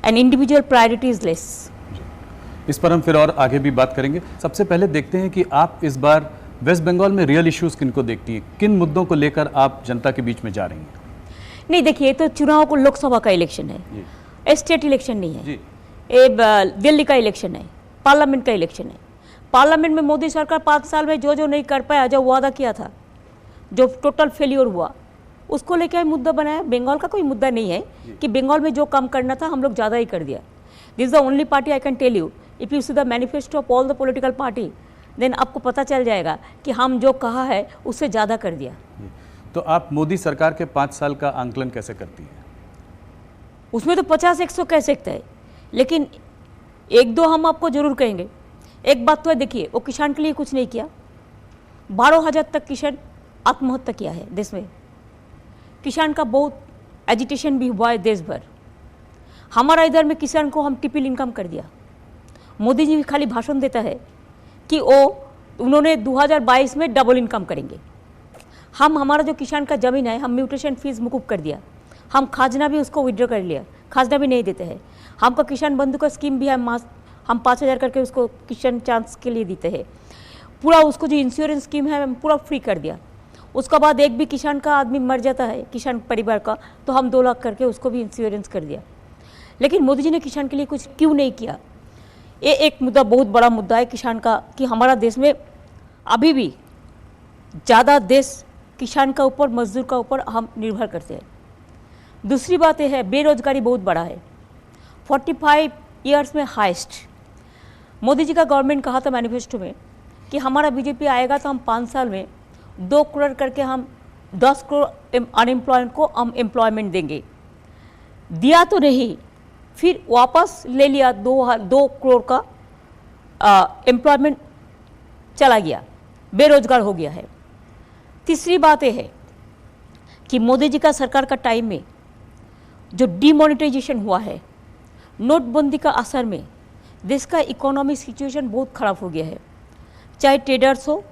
and individual priority is less. इस पर हम फिर और आगे भी बात करेंगे। सबसे पहले देखते हैं कि आप इस बार वेस्ट बंगाल में रियल इश्यूज किनको देखती हैं, किन मुद्दों को लेकर आप जनता के बीच में जा रही हैं? नहीं देखिए, तो चुनाव को लोकसभा का इलेक्शन है, स्टेट इलेक्शन नहीं है, ये दिल्ली का इलेक्शन है, पार्लियामेंट का इलेक्शन है। पार्लियामेंट में मोदी सरकार 5 साल में जो नहीं कर पाया, जो वादा किया था, जो टोटल फेल्योर हुआ, उसको लेकर मुद्दा बनाया। बंगाल का कोई मुद्दा नहीं है कि बंगाल में जो काम करना था हम लोग ज़्यादा ही कर दिया। This is the only party I can tell you, if you see the manifesto of all the political party, then आपको पता चल जाएगा कि हम जो कहा है उससे ज़्यादा कर दिया। तो आप मोदी सरकार के 5 साल का आंकलन कैसे करती हैं? उसमें तो 50-100 कह सकते हैं, लेकिन 1-2 हम आपको जरूर कहेंगे। एक बात तो है, देखिए वो किसान के लिए कुछ नहीं किया। 12,000 तक किसान आत्महत्या किया है देश में। किसान का बहुत एजिटेशन भी हुआ है देश भर। हमारा इधर में किसान को हम ट्रिपल इनकम कर दिया। मोदी जी भी खाली भाषण देता है कि उन्होंने 2022 में डबल इनकम करेंगे। हमारा जो किसान का ज़मीन है, हम म्यूटेशन फीस मुकुब कर दिया। हम खाजना भी उसको विड्रॉ कर लिया, खाजना भी नहीं देते हैं। हमका किसान बंधु का स्कीम भी है, हम 5,000 करके उसको किसान चांस के लिए देते हैं। पूरा उसको जो इंश्योरेंस स्कीम है हम पूरा फ्री कर दिया। उसका बाद एक भी किसान का आदमी मर जाता है, किसान परिवार का, तो हम 2 लाख करके उसको भी इंश्योरेंस कर दिया। लेकिन मोदी जी ने किसान के लिए कुछ क्यों नहीं किया? ये एक मुद्दा, बहुत बड़ा मुद्दा है किसान का, कि हमारा देश में अभी भी ज़्यादा देश किसान का ऊपर, मजदूर का ऊपर हम निर्भर करते हैं। दूसरी बात यह है, बेरोजगारी बहुत बड़ा है, 45 ईयर्स में हाईएस्ट। मोदी जी का गवर्नमेंट कहा था मैनिफेस्टो में कि हमारा बीजेपी आएगा तो हम 5 साल में 2 करोड़ करके हम 10 करोड़ अनएम्प्लॉयमेंट को हम एम्प्लॉयमेंट देंगे। दिया तो नहीं, फिर वापस ले लिया, 2 करोड़ का एम्प्लॉयमेंट चला गया, बेरोजगार हो गया है। तीसरी बात यह है कि मोदी जी का सरकार का टाइम में जो डिमोनेटाइजेशन हुआ है, नोटबंदी का असर में देश का इकोनॉमिक सिचुएशन बहुत ख़राब हो गया है। चाहे ट्रेडर्स हो,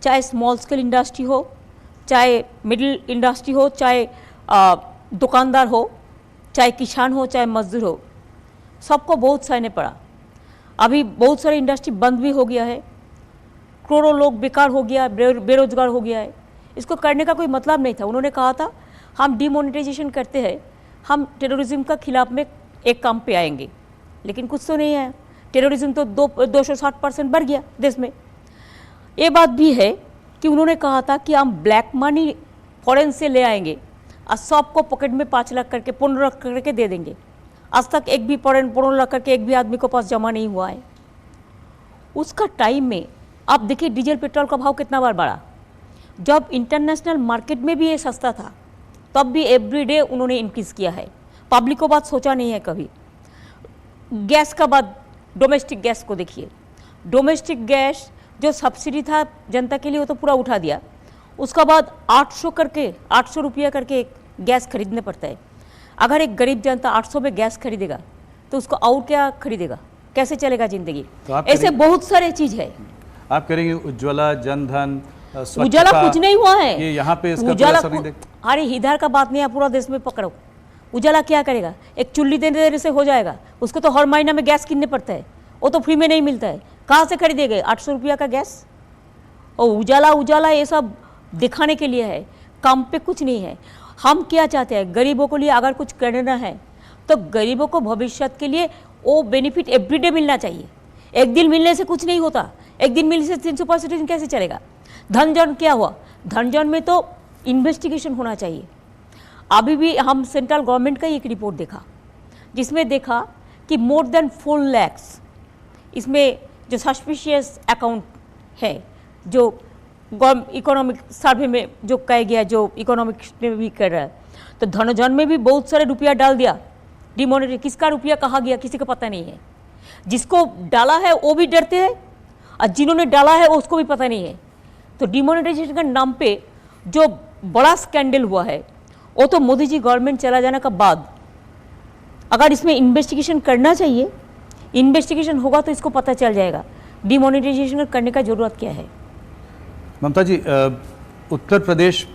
चाहे स्मॉल स्केल इंडस्ट्री हो, चाहे मिडिल इंडस्ट्री हो, चाहे दुकानदार हो, चाहे किसान हो, चाहे मजदूर हो, सबको बहुत सहने पड़ा। अभी बहुत सारे इंडस्ट्री बंद भी हो गया है, करोड़ों लोग बेकार हो गया, बेरोजगार हो गया है। इसको करने का कोई मतलब नहीं था। उन्होंने कहा था हम डिमोनेटाइजेशन करते हैं, हम टेररिज्म का खिलाफ में एक काम पे आएंगे, लेकिन कुछ तो नहीं है। टेररिज्म तो 260% बढ़ गया देश में। ये बात भी है कि उन्होंने कहा था कि हम ब्लैक मनी फॉरेन से ले आएंगे और सबको पॉकेट में 5 लाख करके, 15 लाख करके दे देंगे। आज तक एक भी 15 लाख करके एक भी आदमी को पास जमा नहीं हुआ है। उसका टाइम में आप देखिए डीजल पेट्रोल का भाव कितना बार बढ़ा। जब इंटरनेशनल मार्केट में भी ये सस्ता था, तब भी एवरीडे उन्होंने इंक्रीज़ किया है। पब्लिक को बात सोचा नहीं है कभी। गैस का बाद डोमेस्टिक गैस को देखिए, डोमेस्टिक गैस जो सब्सिडी था जनता के लिए वो तो पूरा उठा दिया। उसका बाद 800 रुपया करके एक गैस खरीदने पड़ता है। अगर एक गरीब जनता 800 में गैस खरीदेगा तो उसको और क्या खरीदेगा, कैसे चलेगा ज़िंदगी? तो ऐसे बहुत सारे चीज़ है। आप करेंगे उज्ज्वला, जनधन, उजाला कुछ नहीं हुआ है। ये यहाँ पे इसका उजाला असर नहीं देख। अरे इधर का बात नहीं है, पूरा देश में पकड़ो। उजाला क्या करेगा? एक चुल्ली देने से हो जाएगा? उसको तो हर महीना में गैस किनने पड़ता है, वो तो फ्री में नहीं मिलता है। कहाँ से खरीदेंगे 800 रुपया का गैस? और उजाला ये सब दिखाने के लिए है, काम पे कुछ नहीं है। हम क्या चाहते हैं, गरीबों के लिए अगर कुछ करना है तो गरीबों को भविष्य के लिए वो बेनिफिट एवरीडे मिलना चाहिए। एक दिन मिलने से कुछ नहीं होता, एक दिन मिलने से 365 दिन कैसे चलेगा? धनजन क्या हुआ? धनजन में तो इन्वेस्टिगेशन होना चाहिए। अभी भी हम सेंट्रल गवर्नमेंट का एक रिपोर्ट देखा, जिसमें देखा कि मोर देन 4 लाख इसमें जो सस्पिशियस अकाउंट है, जो इकोनॉमिक सर्वे में जो कहा गया, जो इकोनॉमिक्स में भी कर रहा है, तो धनजन में भी बहुत सारे रुपया डाल दिया। डिमोनेटरी किसका रुपया कहाँ गया किसी को पता नहीं है। जिसको डाला है वो भी डरते हैं और जिन्होंने डाला है उसको भी पता नहीं है। तो डिमोनेटाइजेशन के नाम पे जो बड़ा स्कैंडल हुआ है, वो तो मोदी जी गवर्नमेंट चला जाने के बाद, अगर इसमें इन्वेस्टिगेशन करना चाहिए, इन्वेस्टिगेशन होगा तो इसको पता चल जाएगा डिमोनेटाइजेशन करने का जरूरत क्या है। ममता जी, उत्तर प्रदेश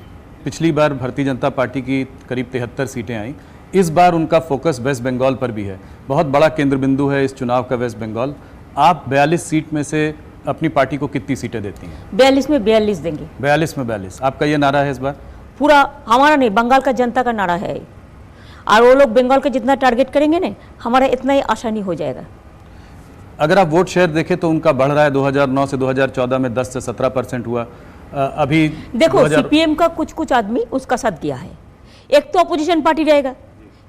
पिछली बार भारतीय जनता पार्टी की करीब 73 सीटें आई, इस बार उनका फोकस वेस्ट बंगाल पर भी है, बहुत बड़ा केंद्र बिंदु है इस चुनाव का वेस्ट बंगाल। आप 42 सीट में से अपनी पार्टी को कितनी सीटें देती हैं? 42 में 42 देंगे। 42 में 42, आपका ये नारा है इस बार? पूरा हमारा नहीं, बंगाल का जनता का नारा है। और वो लोग बंगाल का जितना टारगेट करेंगे ना, हमारा इतना ही आसानी हो जाएगा। अगर आप वोट शेयर देखें तो उनका बढ़ रहा है, 2009 से 2014 में 10 से 17% हुआ। अभी देखो सीपीएम का कुछ कुछ आदमी उसका साथ दिया है। एक तो अपोजिशन पार्टी रहेगा,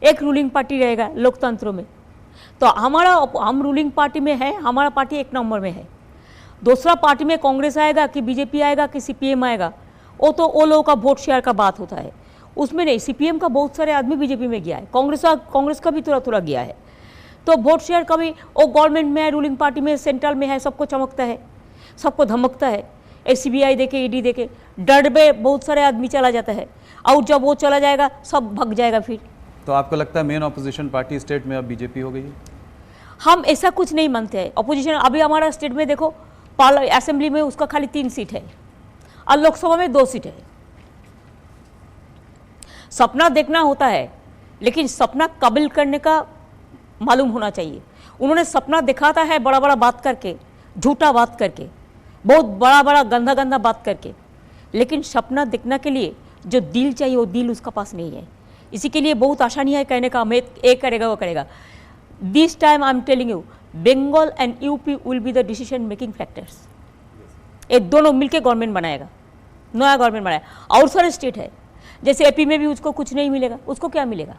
एक रूलिंग पार्टी रहेगा लोकतंत्र में। तो हम रूलिंग पार्टी में है, हमारा पार्टी 1 नंबर में है। दूसरा पार्टी में कांग्रेस आएगा कि बीजेपी आएगा कि सीपीएम आएगा, वो लोगों का वोट शेयर का बात होता है। उसमें नहीं, सीपीएम का बहुत सारे आदमी बीजेपी में गया है, कांग्रेस का भी थोड़ा थोड़ा गया है। तो वोट शेयर का भी वो गवर्नमेंट में है, रूलिंग पार्टी में, सेंट्रल में है, सबको चमकता है, सबको धमकता है। सीबीआई देके, ईडी देके डर में बहुत सारे आदमी चला जाता है, और जब वो चला जाएगा सब भग जाएगा फिर। तो आपको लगता है मेन ऑपोजिशन पार्टी स्टेट में अब बीजेपी हो गई है? हम ऐसा कुछ नहीं मानते हैं। अपोजिशन अभी हमारा स्टेट में देखो, असेंबली में उसका खाली 3 सीट है और लोकसभा में 2 सीट है। सपना देखना होता है, लेकिन सपना काबिल करने का मालूम होना चाहिए। उन्होंने सपना दिखाता है बड़ा बड़ा बात करके, झूठा बात करके, बहुत बड़ा बड़ा गंदा गंदा बात करके, लेकिन सपना देखने के लिए जो दिल चाहिए वो दिल उसका पास नहीं है। इसी के लिए बहुत आसानी है कहने का, मैं एक करेगा वो करेगा। This time I am telling you, Bengal and UP will be the decision making factors. ये दोनों मिलकर गवर्नमेंट बनाएगा, नया गवर्नमेंट बनाएगा। और सारे स्टेट है, जैसे एपी में भी उसको कुछ नहीं मिलेगा, उसको क्या मिलेगा?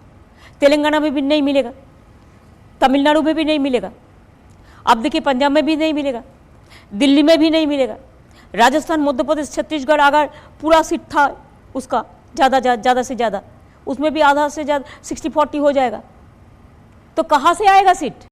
तेलंगाना में भी नहीं मिलेगा, तमिलनाडु में भी नहीं मिलेगा, अब देखिए पंजाब में भी नहीं मिलेगा, दिल्ली में भी नहीं मिलेगा, राजस्थान, मध्य प्रदेश, छत्तीसगढ़ अगर पूरा सीट था उसका ज़्यादा से ज़्यादा, उसमें भी आधा से ज़्यादा 60-40 हो जाएगा, तो कहाँ से आएगा सीट?